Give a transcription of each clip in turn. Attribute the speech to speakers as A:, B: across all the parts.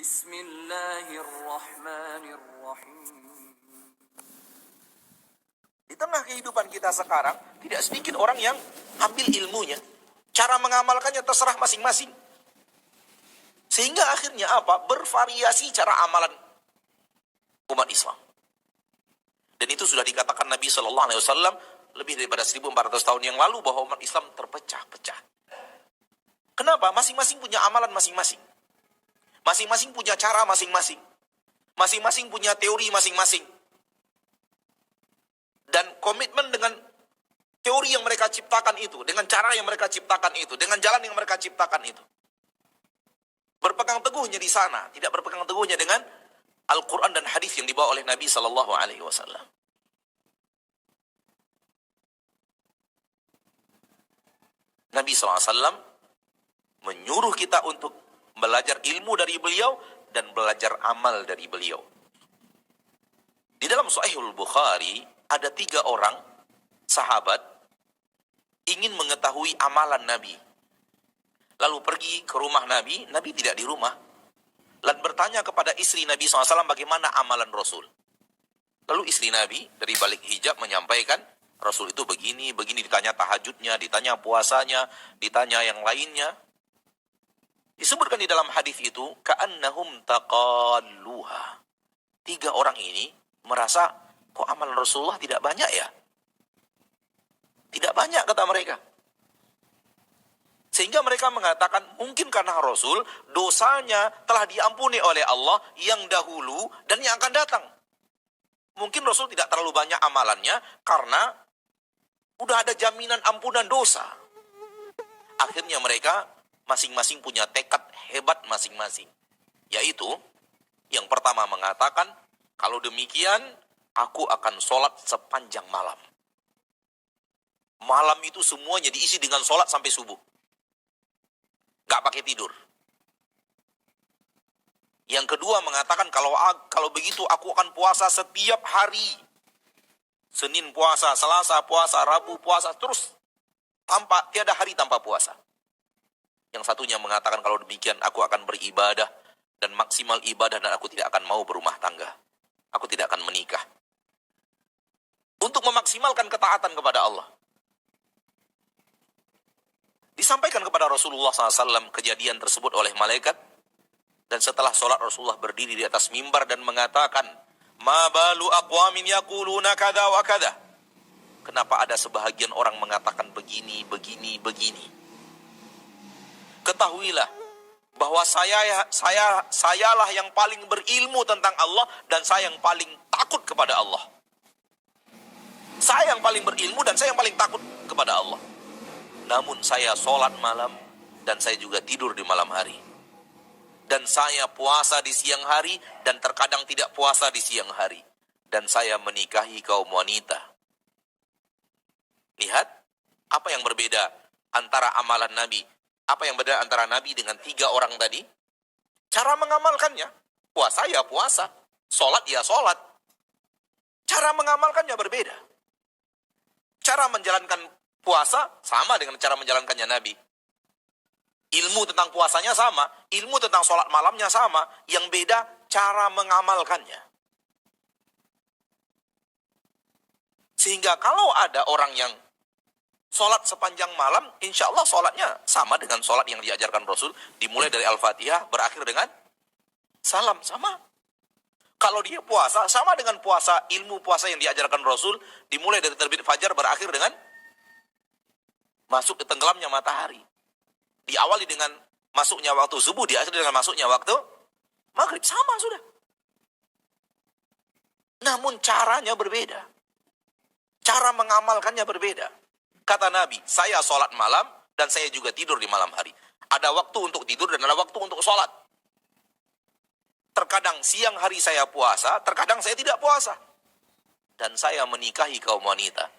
A: Bismillahirrahmanirrahim. Di tengah kehidupan kita sekarang, tidak sedikit orang yang ambil ilmunya. Cara mengamalkannya terserah masing-masing. Sehingga akhirnya apa? Bervariasi cara amalan umat Islam. Dan itu sudah dikatakan Nabi SAW lebih daripada 1400 tahun yang lalu bahwa umat Islam terpecah-pecah. Kenapa? Masing-masing punya amalan masing-masing. Masing-masing punya cara masing-masing. Masing-masing punya teori masing-masing. Dan komitmen dengan teori yang mereka ciptakan itu, dengan cara yang mereka ciptakan itu, dengan jalan yang mereka ciptakan itu. Berpegang teguhnya di sana, tidak berpegang teguhnya dengan Al-Quran dan hadis yang dibawa oleh Nabi SAW. Nabi SAW menyuruh kita untuk belajar ilmu dari beliau dan belajar amal dari beliau. Di dalam Sahihul Bukhari ada 3 orang sahabat ingin mengetahui amalan Nabi. Lalu pergi ke rumah Nabi, Nabi tidak di rumah. Lalu bertanya kepada istri Nabi SAW bagaimana amalan Rasul. Lalu istri Nabi dari balik hijab menyampaikan, Rasul itu begini, ditanya tahajudnya, ditanya puasanya, ditanya yang lainnya. Disebutkan di dalam hadis itu, ka'annahum taqalluha. 3 orang ini merasa, kok amalan Rasulullah tidak banyak ya? Tidak banyak kata mereka. Sehingga mereka mengatakan, mungkin karena Rasul, dosanya telah diampuni oleh Allah yang dahulu dan yang akan datang. Mungkin Rasul tidak terlalu banyak amalannya, karena udah ada jaminan ampunan dosa. Akhirnya mereka masing-masing punya tekad hebat masing-masing. Yaitu, yang pertama mengatakan, kalau demikian, aku akan sholat sepanjang malam. Malam itu semuanya diisi dengan sholat sampai subuh. Gak pakai tidur. Yang kedua mengatakan, kalau begitu aku akan puasa setiap hari. Senin puasa, Selasa puasa, Rabu puasa, terus tiada hari tanpa puasa. Yang satunya mengatakan, kalau demikian aku akan beribadah dan maksimal ibadah dan aku tidak akan mau berumah tangga. Aku tidak akan menikah. Untuk memaksimalkan ketaatan kepada Allah. Disampaikan kepada Rasulullah SAW kejadian tersebut oleh malaikat. Dan setelah sholat Rasulullah berdiri di atas mimbar dan mengatakan, ma balu aqwamin yaquluna kada wa kada. Kenapa ada sebahagian orang mengatakan begini. Ketahuilah bahwa sayalah yang paling berilmu tentang Allah dan saya yang paling takut kepada Allah. Saya yang paling berilmu dan saya yang paling takut kepada Allah. Namun saya sholat malam dan saya juga tidur di malam hari. Dan saya puasa di siang hari dan terkadang tidak puasa di siang hari. Dan saya menikahi kaum wanita. Lihat, apa yang berbeda antara amalan Nabi? Apa yang berbeda antara Nabi dengan 3 orang tadi? Cara mengamalkannya. Puasa ya puasa. Sholat ya sholat. Cara mengamalkannya berbeda. Cara menjalankan puasa sama dengan cara menjalankannya Nabi. Ilmu tentang puasanya sama. Ilmu tentang sholat malamnya sama. Yang beda cara mengamalkannya. Sehingga kalau ada orang yang sholat sepanjang malam, insya Allah sholatnya sama dengan sholat yang diajarkan Rasul. Dimulai dari Al-Fatihah, berakhir dengan salam. Sama. Kalau dia puasa, sama dengan puasa, ilmu puasa yang diajarkan Rasul. Dimulai dari terbit fajar, berakhir dengan masuk ke tenggelamnya matahari. Diawali dengan masuknya waktu subuh, diakhiri dengan masuknya waktu maghrib. Sama sudah. Namun caranya berbeda. Cara mengamalkannya berbeda. Kata Nabi, saya sholat malam dan saya juga tidur di malam hari. Ada waktu untuk tidur dan ada waktu untuk sholat. Terkadang siang hari saya puasa, terkadang saya tidak puasa. Dan saya menikahi kaum wanita.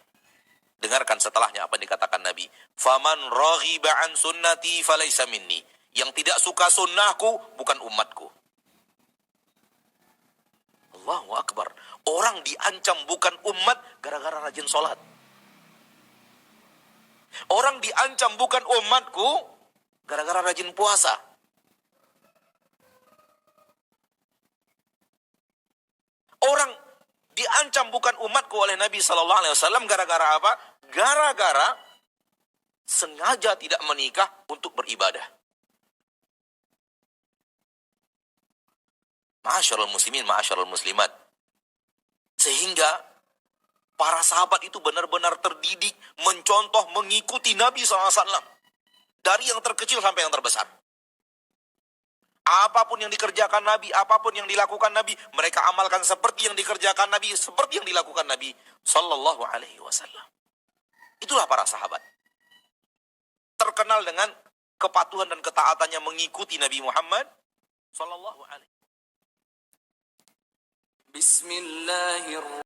A: Dengarkan setelahnya apa yang dikatakan Nabi. Faman raghiba an sunnati falaysa minni. Yang tidak suka sunnahku bukan umatku. Allahu Akbar. Orang diancam bukan umat gara-gara rajin sholat. Orang diancam bukan umatku gara-gara rajin puasa. terancam bukan umatku oleh Nabi Sallallahu Alaihi Wasallam gara-gara apa? Gara-gara sengaja tidak menikah untuk beribadah. Ma'asyiral muslimin, ma'asyiral muslimat. Sehingga para sahabat itu benar-benar terdidik, mencontoh, mengikuti Nabi SAW. Dari yang terkecil sampai yang terbesar. Apapun yang dikerjakan Nabi, apapun yang dilakukan Nabi, mereka amalkan seperti yang dikerjakan Nabi, seperti yang dilakukan Nabi Sallallahu Alaihi Wasallam. Itulah para sahabat. Terkenal dengan kepatuhan dan ketaatannya mengikuti Nabi Muhammad Sallallahu Alaihi Wasallam. Bismillahirrahmanirrahim.